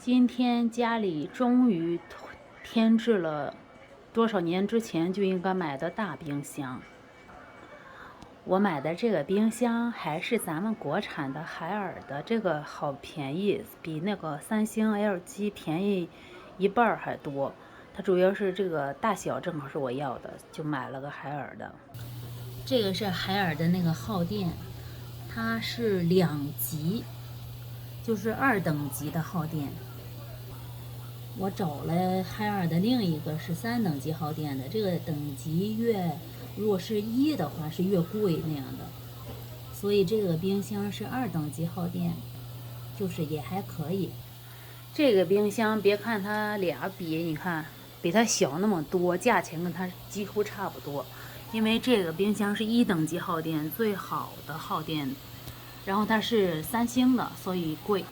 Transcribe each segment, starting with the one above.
今天家里终于添置了多少年之前就应该买的大冰箱。我买的这个冰箱还是咱们国产的海尔的，这个好便宜，比那个三星、LG 便宜一半还多。它主要是这个大小正好是我要的，就买了个海尔的。这个是海尔的那个耗电，它是2级，就是2等级的耗电。我找了海尔的另一个是3等级耗电的，这个等级如果是1的话是越贵那样的，所以这个冰箱是2等级耗电，就是也还可以。这个冰箱别看它俩比，你看比它小那么多，价钱跟它几乎差不多，因为这个冰箱是1等级耗电最好的耗电，然后它是三星的，所以贵。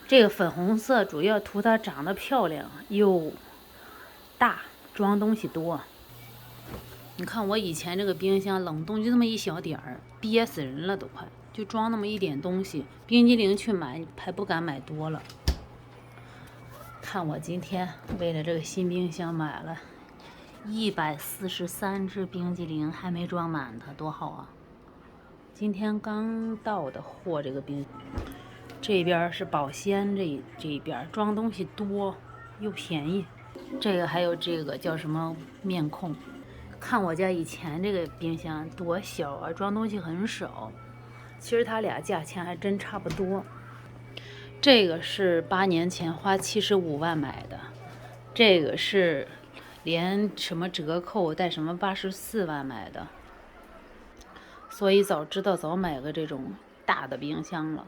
这个粉红色主要图它长得漂亮又大，装东西多。你看我以前这个冰箱冷冻就这么一小点儿，憋死人了都快，就装那么一点东西。冰激凌去买还不敢买多了。看我今天为了这个新冰箱买了143只冰激凌，还没装满它，多好啊！今天刚到的货，这个这边是保鲜，这一边装东西多又便宜。这个还有这个叫什么面控，看我家以前这个冰箱多小啊，装东西很少。其实它俩价钱还真差不多。这个是8年前花75万买的，这个是连什么折扣带什么84万买的。所以早知道早买个这种大的冰箱了。